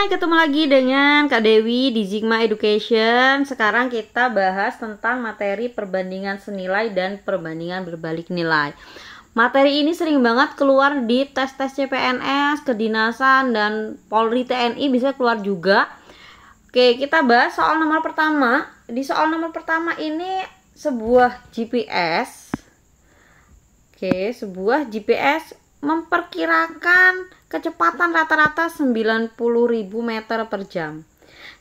Hai, ketemu lagi dengan Kak Dewi di Zigma Education. Sekarang kita bahas tentang materi perbandingan senilai dan perbandingan berbalik nilai. Materi ini sering banget keluar di tes-tes CPNS, kedinasan, dan Polri TNI bisa keluar juga. Oke, kita bahas soal nomor pertama. Di soal nomor pertama ini sebuah GPS. Oke, sebuah GPS memperkirakan kecepatan rata-rata 90.000 meter per jam.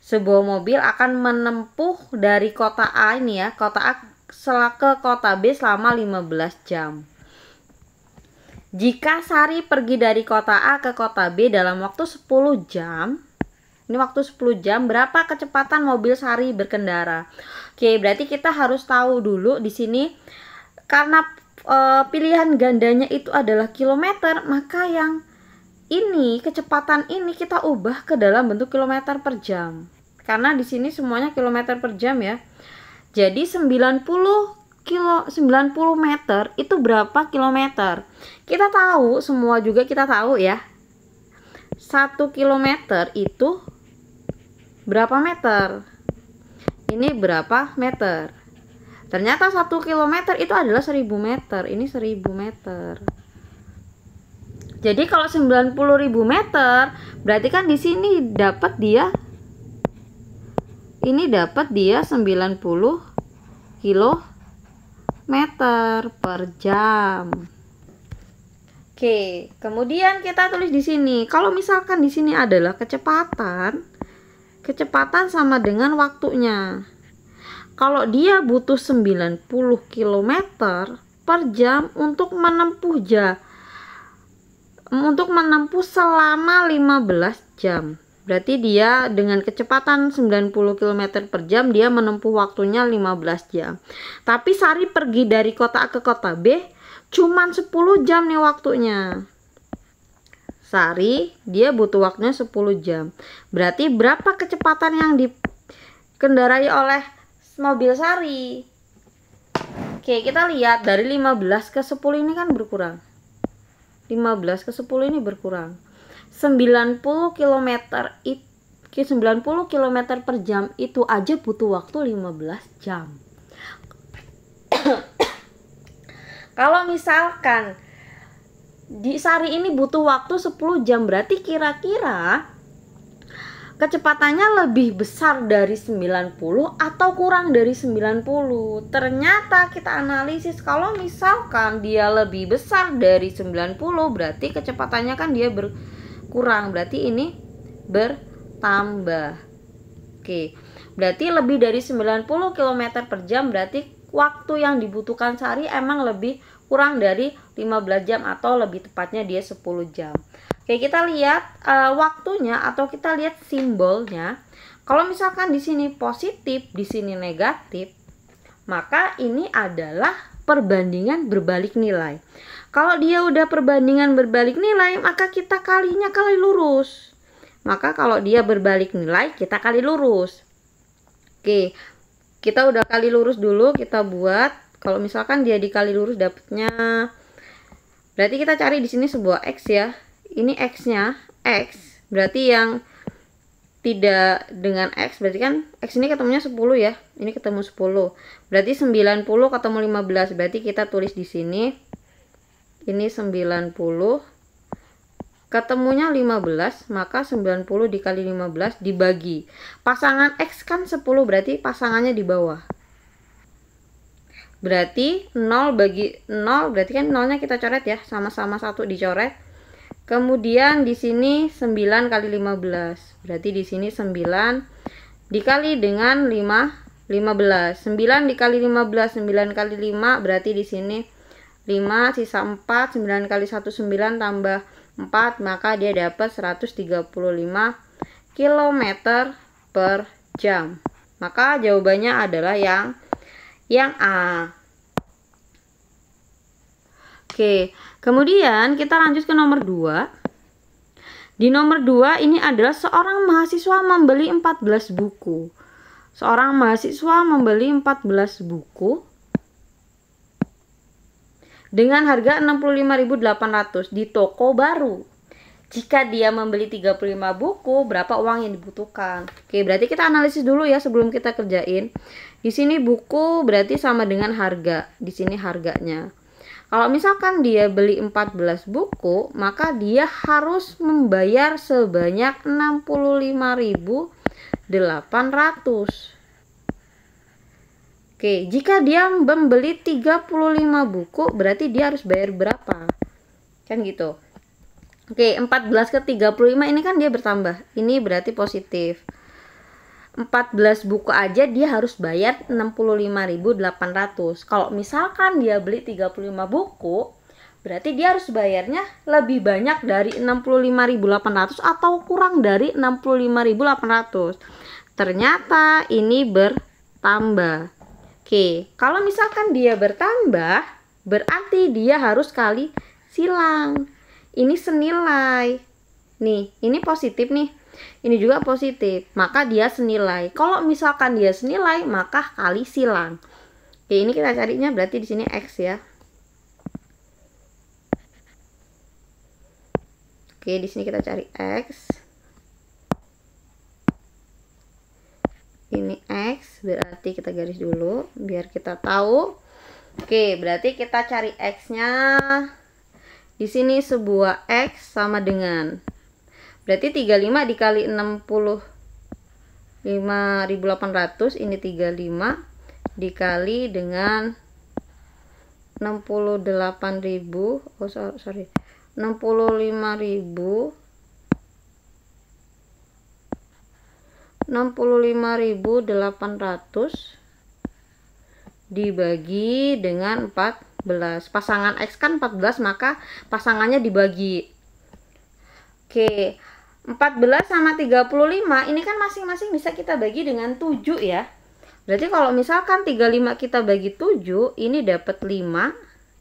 Sebuah mobil akan menempuh dari kota A ini ya, kota A ke kota B selama 15 jam. Jika Sari pergi dari kota A ke kota B dalam waktu 10 jam, ini waktu 10 jam, berapa kecepatan mobil Sari berkendara? Oke, berarti kita harus tahu dulu di sini karena pilihan gandanya itu adalah kilometer, maka yang ini kecepatan ini kita ubah ke dalam bentuk kilometer per jam. Karena di sini semuanya kilometer per jam ya. Jadi 90 meter itu berapa kilometer? Kita tahu, semua juga kita tahu ya. 1 kilometer itu berapa meter? Ini berapa meter? Ternyata 1 kilometer itu adalah 1000 meter. Ini 1000 meter. Jadi kalau 90.000 meter, berarti kan di sini dapat dia, ini dapat dia 90 kilometer per jam. Oke, kemudian kita tulis di sini. Kalau misalkan di sini adalah kecepatan sama dengan waktunya. Kalau dia butuh 90 km per jam untuk menempuh selama 15 jam. Berarti dia dengan kecepatan 90 km per jam dia menempuh waktunya 15 jam. Tapi Sari pergi dari kota A ke kota B cuman 10 jam nih waktunya. Sari dia butuh waktunya 10 jam. Berarti berapa kecepatan yang dikendarai oleh mobil Sari? Oke, kita lihat dari 15 ke 10 ini kan berkurang. 15 ke 10 ini berkurang. 90 km per jam itu aja butuh waktu 15 jam. Kalau misalkan di Sari ini butuh waktu 10 jam, berarti kira-kira kecepatannya lebih besar dari 90 atau kurang dari 90. Ternyata kita analisis kalau misalkan dia lebih besar dari 90, berarti kecepatannya kan dia berkurang, berarti ini bertambah. Oke, berarti lebih dari 90 km per jam, berarti waktu yang dibutuhkan Sari emang lebih kurang dari 15 jam atau lebih tepatnya dia 10 jam. Oke, kita lihat waktunya atau kita lihat simbolnya. Kalau misalkan di sini positif, di sini negatif, maka ini adalah perbandingan berbalik nilai. Kalau dia udah perbandingan berbalik nilai, maka kita kalinya kali lurus. Maka kalau dia berbalik nilai, kita kali lurus. Oke, kita udah kali lurus dulu, kita buat. Kalau misalkan dia dikali lurus dapatnya, berarti kita cari di sini sebuah X ya. Ini X-nya, X berarti yang tidak dengan X, berarti kan X ini ketemunya 10 ya. Ini ketemu 10. Berarti 90 ketemu 15. Berarti kita tulis di sini. Ini 90 ketemunya 15, maka 90 dikali 15 dibagi. Pasangan X kan 10, berarti pasangannya di bawah. Berarti 0 bagi 0, berarti kan nolnya kita coret ya, sama-sama 1 dicoret. Kemudian di sini 9 kali 15. Berarti di sini 9 dikali dengan 15. 9 dikali 15, 9 kali 5 berarti di sini 5 sisa 4, 9 kali 1 9 tambah 4, maka dia dapat 135 km per jam. Maka jawabannya adalah yang A. Oke, kemudian kita lanjut ke nomor 2. Di nomor 2 ini adalah seorang mahasiswa membeli 14 buku. Seorang mahasiswa membeli 14 buku dengan harga 65.800 di toko baru. Jika dia membeli 35 buku, berapa uang yang dibutuhkan? Oke, berarti kita analisis dulu ya sebelum kita kerjain. Di sini buku berarti sama dengan harga. Di sini harganya. Kalau misalkan dia beli 14 buku, maka dia harus membayar sebanyak 65.800. Oke, jika dia membeli 35 buku, berarti dia harus bayar berapa? Kan gitu. Oke, 14 ke 35 ini kan dia bertambah. Ini berarti positif. 14 buku aja dia harus bayar 65.800. Kalau misalkan dia beli 35 buku, berarti dia harus bayarnya lebih banyak dari 65.800 atau kurang dari 65.800. Ternyata ini bertambah. Oke, kalau misalkan dia bertambah, berarti dia harus kali silang. Ini senilai. Nih, ini positif nih. Ini juga positif, maka dia senilai. Kalau misalkan dia senilai, maka kali silang. Oke, ini kita carinya berarti di sini X ya. Oke, di sini kita cari X. Ini X, berarti kita garis dulu biar kita tahu. Oke, berarti kita cari X-nya. Di sini sebuah X sama dengan, berarti 35 dikali 65.800, ini 35 dikali dengan 65.800 dibagi dengan 14. Pasangan X kan 14, maka pasangannya dibagi. Oke, 14 sama 35 ini kan masing-masing bisa kita bagi dengan 7 ya. Berarti kalau misalkan 35 kita bagi 7, ini dapat 5,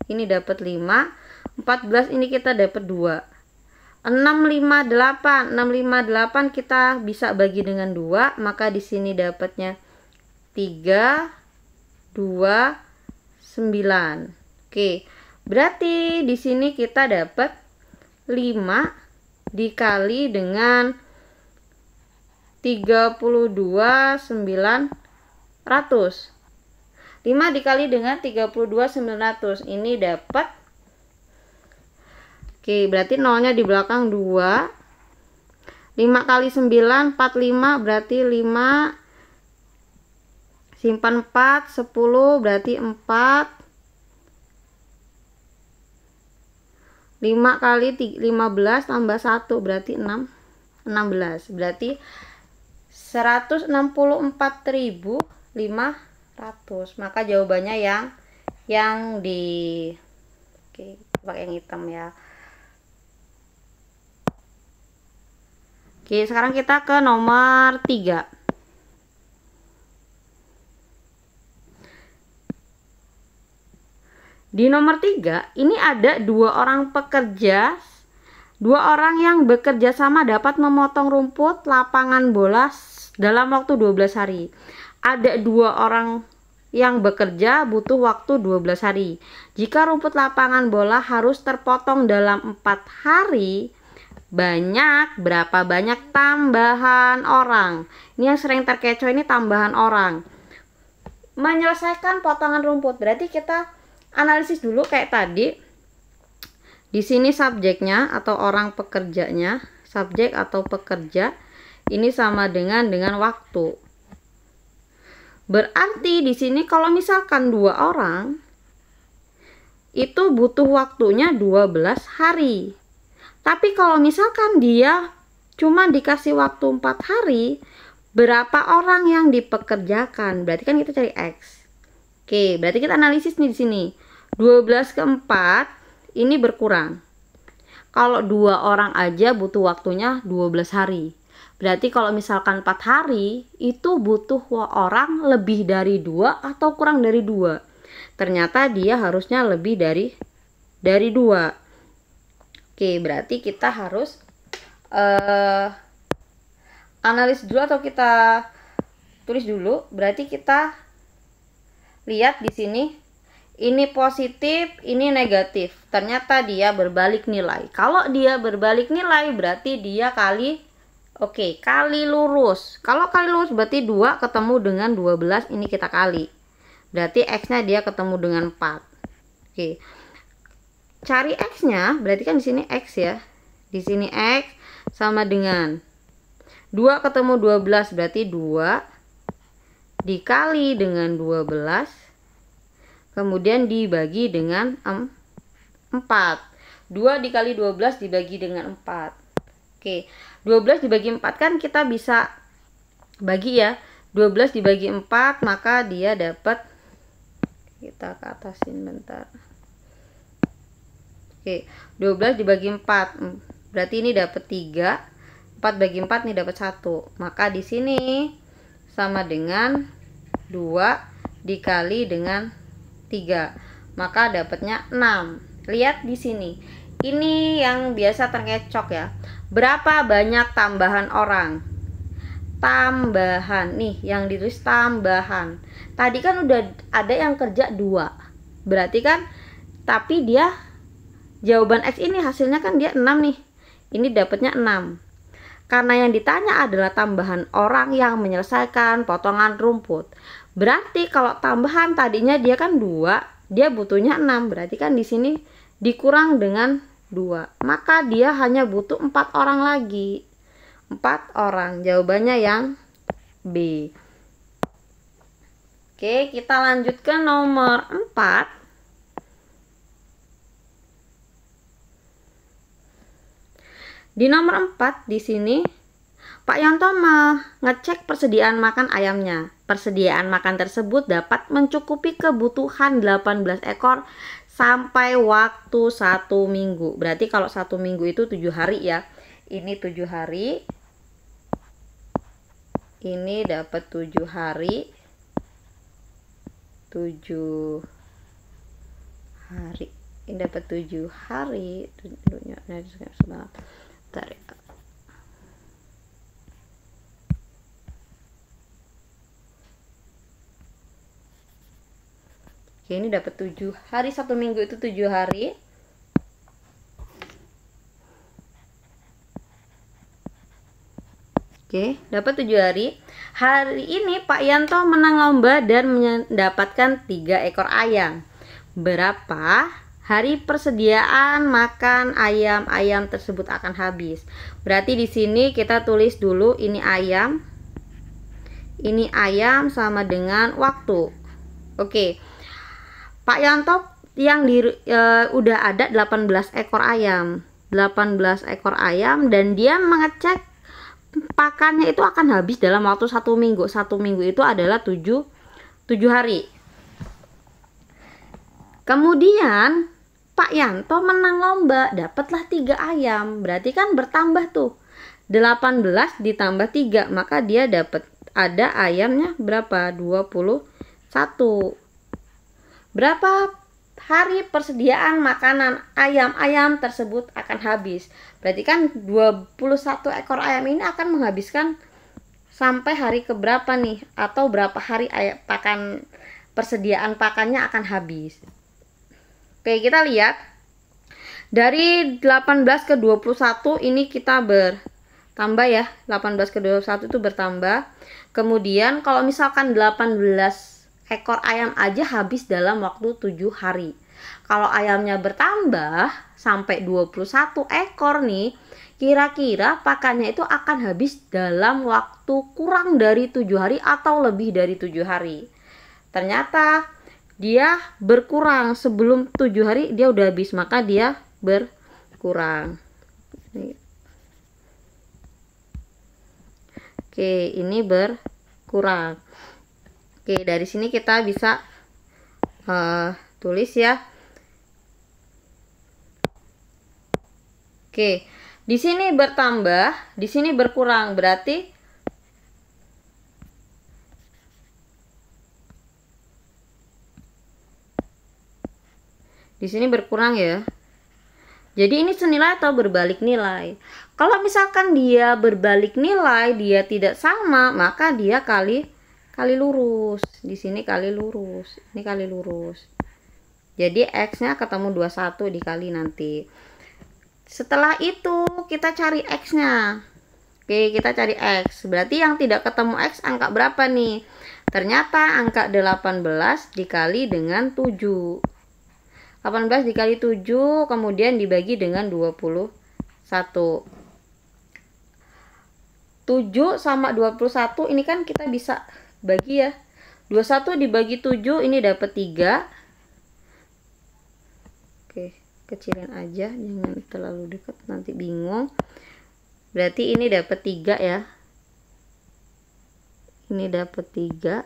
ini dapat 5, 14 ini kita dapat 2. 658 kita bisa bagi dengan 2, maka di sini dapatnya 3, 2, 9. Oke, berarti di sini kita dapat 5 dikali dengan 32.900. 5 dikali dengan 32.900, ini dapat, oke, berarti nolnya di belakang 2. 5 kali 9 45, berarti 5, simpan 4, 10, berarti 4. 5 kali 15 tambah 1 berarti 16. Berarti 164.500. Maka jawabannya yang di, oke, pakai yang hitam ya. Oke, sekarang kita ke nomor 3. Di nomor 3, ini ada 2 orang pekerja, 2 orang yang bekerja sama dapat memotong rumput lapangan bola dalam waktu 12 hari. Ada 2 orang yang bekerja butuh waktu 12 hari. Jika rumput lapangan bola harus terpotong dalam 4 hari, berapa banyak tambahan orang? Ini yang sering terkecoh, ini tambahan orang. Menyelesaikan potongan rumput, berarti kita analisis dulu kayak tadi. Di sini subjeknya atau orang pekerjanya, subjek atau pekerja, ini sama dengan waktu. Berarti di sini kalau misalkan 2 orang itu butuh waktunya 12 hari. Tapi kalau misalkan dia cuma dikasih waktu 4 hari, berapa orang yang dipekerjakan? Berarti kan kita cari X. Oke, berarti kita analisis nih di sini. 12 ke 4 ini berkurang. Kalau 2 orang aja butuh waktunya 12 hari. Berarti kalau misalkan 4 hari itu butuh orang lebih dari 2 atau kurang dari 2. Ternyata dia harusnya lebih dari 2. Oke, berarti kita harus analis dulu atau kita tulis dulu. Berarti kita lihat di sini. ini positif, ini negatif. Ternyata dia berbalik nilai. Kalau dia berbalik nilai berarti dia kali kali lurus. Kalau kali lurus berarti 2 ketemu dengan 12, ini kita kali. Berarti X-nya dia ketemu dengan 4. Oke. Cari X-nya, berarti kan di sini X ya. Di sini X sama dengan 2 ketemu 12 berarti 2 dikali dengan 12 kemudian dibagi dengan 4. 2 dikali 12 dibagi dengan 4. Oke, 12 dibagi 4 kan kita bisa bagi ya. 12 dibagi 4 maka dia dapat, kita ke atasin bentar. Oke, 12 dibagi 4 berarti ini dapat 3. 4 bagi 4 ini dapat 1. Maka di sini sama dengan 2 dikali dengan 3. Maka dapatnya 6. Lihat di sini. Ini yang biasa terkecoh ya. Berapa banyak tambahan orang? Tambahan. Nih, yang ditulis tambahan. Tadi kan udah ada yang kerja 2. Berarti kan tapi dia jawaban X ini hasilnya kan dia 6 nih. Ini dapatnya 6. Karena yang ditanya adalah tambahan orang yang menyelesaikan potongan rumput. Berarti kalau tambahan tadinya dia kan 2, dia butuhnya 6. Berarti kan di sini dikurang dengan 2. Maka dia hanya butuh 4 orang lagi. 4 orang. Jawabannya yang B. Oke, kita lanjut ke nomor 4. Di nomor 4 di sini Pak Yanto mengecek persediaan makan ayamnya. Persediaan makan tersebut dapat mencukupi kebutuhan 18 ekor sampai waktu 1 minggu. Berarti kalau 1 minggu itu 7 hari ya. Ini 7 hari. Ini dapat 7 hari. 7 hari. Ini dapat 7 hari. Bentar ya. Oke, ini dapat 7 hari. 1 minggu itu 7 hari. Oke, dapat 7 hari. Hari ini Pak Yanto menang lomba dan mendapatkan 3 ekor ayam. Berapa hari persediaan makan ayam tersebut akan habis? Berarti di sini kita tulis dulu ini ayam. Ini ayam sama dengan waktu. Oke. Pak Yanto yang udah ada 18 ekor ayam. 18 ekor ayam dan dia mengecek pakannya itu akan habis dalam waktu 1 minggu. 1 minggu itu adalah 7 hari. Kemudian Pak Yanto menang lomba, dapatlah 3 ayam. Berarti kan bertambah tuh. 18 ditambah 3, maka dia dapat ada ayamnya berapa? 21. Berapa hari persediaan makanan ayam tersebut akan habis? Berarti kan 21 ekor ayam ini akan menghabiskan sampai hari keberapa nih? Atau berapa hari persediaan pakannya akan habis? Oke, kita lihat. Dari 18 ke 21 ini kita bertambah ya. 18 ke 21 itu bertambah. Kemudian kalau misalkan 18 ekor ayam aja habis dalam waktu 7 hari. Kalau ayamnya bertambah sampai 21 ekor nih, kira-kira pakannya itu akan habis dalam waktu kurang dari 7 hari atau lebih dari 7 hari. Ternyata dia berkurang. Sebelum 7 hari dia udah habis, maka dia berkurang. Oke, ini berkurang. Oke, dari sini kita bisa tulis ya. Oke, di sini bertambah, di sini berkurang, berarti di sini berkurang ya. Jadi ini senilai atau berbalik nilai. Kalau misalkan dia berbalik nilai, dia tidak sama, maka dia kali lurus. Di sini kali lurus, ini kali lurus. Jadi X-nya ketemu 21 dikali nanti. Setelah itu kita cari X-nya. Oke, kita cari X. Berarti yang tidak ketemu X angka berapa nih? Ternyata angka 18 dikali dengan 7. 18 dikali 7 kemudian dibagi dengan 21. 7 sama 21 ini kan kita bisa bagi ya. 21 dibagi 7 ini dapat 3. Oke, kecilin aja, jangan terlalu dekat nanti bingung. Berarti ini dapat 3 ya. Ini dapat 3.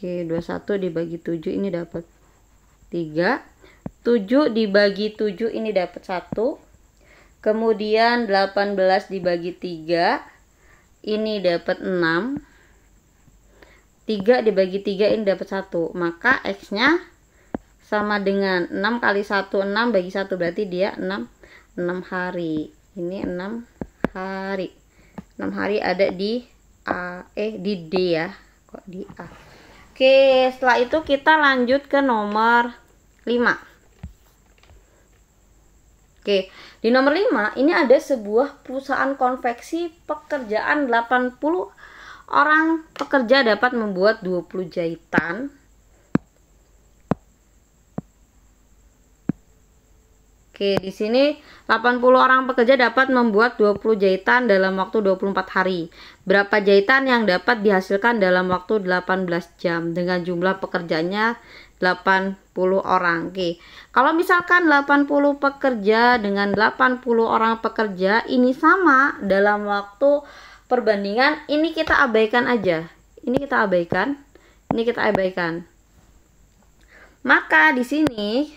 Oke, 21 dibagi 7 ini dapat 3. 7 dibagi 7 ini dapat 1. Kemudian 18 dibagi 3 ini dapat 6. 3 dibagi 3 ini dapat 1. Maka X-nya sama dengan 6 kali 1, 6 bagi 1 berarti dia 6 hari. Ini 6 hari. 6 hari ada di di D ya. Kok di A? Oke, setelah itu kita lanjut ke nomor 5. Oke, di nomor 5 ini ada sebuah perusahaan konveksi, pekerjaan 80 orang pekerja dapat membuat 20 jahitan. Oke, di sini 80 orang pekerja dapat membuat 20 jahitan dalam waktu 24 hari. Berapa jahitan yang dapat dihasilkan dalam waktu 18 jam dengan jumlah pekerjanya 80 orang. Oke. Kalau misalkan 80 pekerja dengan 80 orang pekerja ini sama dalam waktu perbandingan, ini kita abaikan aja. Ini kita abaikan. Ini kita abaikan. Maka di sini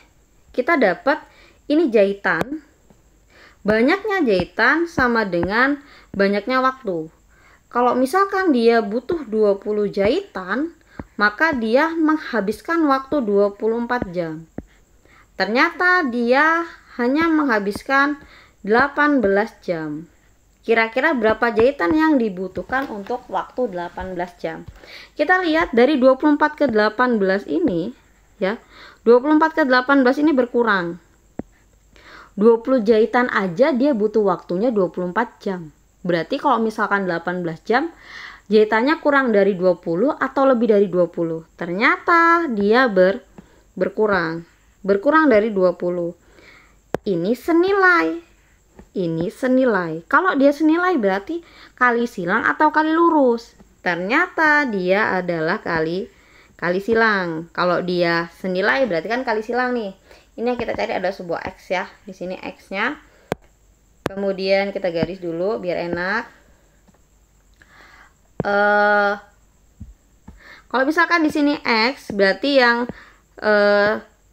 kita dapat ini jahitan, banyaknya jahitan sama dengan banyaknya waktu. Kalau misalkan dia butuh 20 jahitan, maka dia menghabiskan waktu 24 jam. Ternyata dia hanya menghabiskan 18 jam. Kira-kira berapa jahitan yang dibutuhkan untuk waktu 18 jam? Kita lihat dari 24 ke 18 ini ya. 24 ke 18 ini berkurang. 20 jahitan aja dia butuh waktunya 24 jam. Berarti kalau misalkan 18 jam, jahitannya kurang dari 20 atau lebih dari 20. Ternyata dia berkurang. Berkurang dari 20. Ini senilai. Ini senilai. Kalau dia senilai berarti kali silang atau kali lurus. Ternyata dia adalah kali silang. Kalau dia senilai berarti kan kali silang nih. Ini yang kita cari ada sebuah X ya. Di sini X-nya. Kemudian kita garis dulu biar enak. Kalau misalkan di sini X berarti yang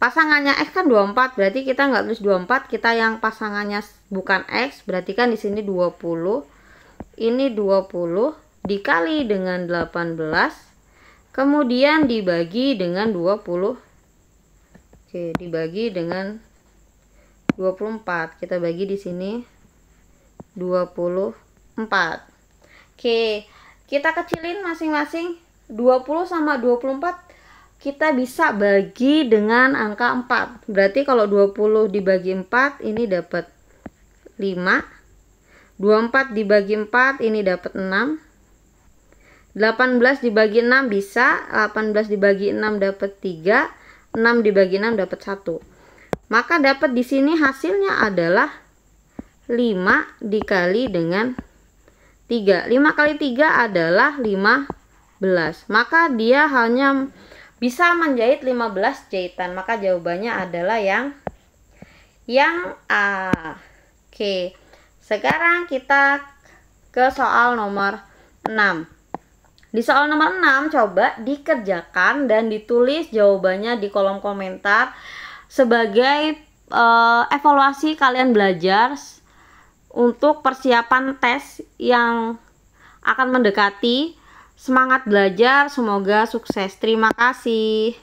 pasangannya X kan 24, berarti kita nggak tulis 24, kita yang pasangannya bukan X, berarti kan di sini 20. Ini 20 dikali dengan 18, kemudian dibagi dengan 20. Oke, dibagi dengan 24. Kita bagi di sini 24. Oke, kita kecilin masing-masing. 20 sama 24 kita bisa bagi dengan angka 4. Berarti kalau 20 dibagi 4 ini dapat 5. 24 dibagi 4 ini dapat 6. 18 dibagi 6 bisa. 18 dibagi 6 dapat 3. 6 dibagi 6 dapat 1. Maka dapat di sini hasilnya adalah 5 dikali dengan 3. 5 kali 3 adalah 15. Maka dia hanya bisa menjahit 15 jahitan. Maka jawabannya adalah yang A. Oke. Sekarang kita ke soal nomor 6. Di soal nomor 6 coba dikerjakan dan ditulis jawabannya di kolom komentar sebagai evaluasi kalian belajar untuk persiapan tes yang akan mendekati Semangat belajar, semoga sukses. Terima kasih.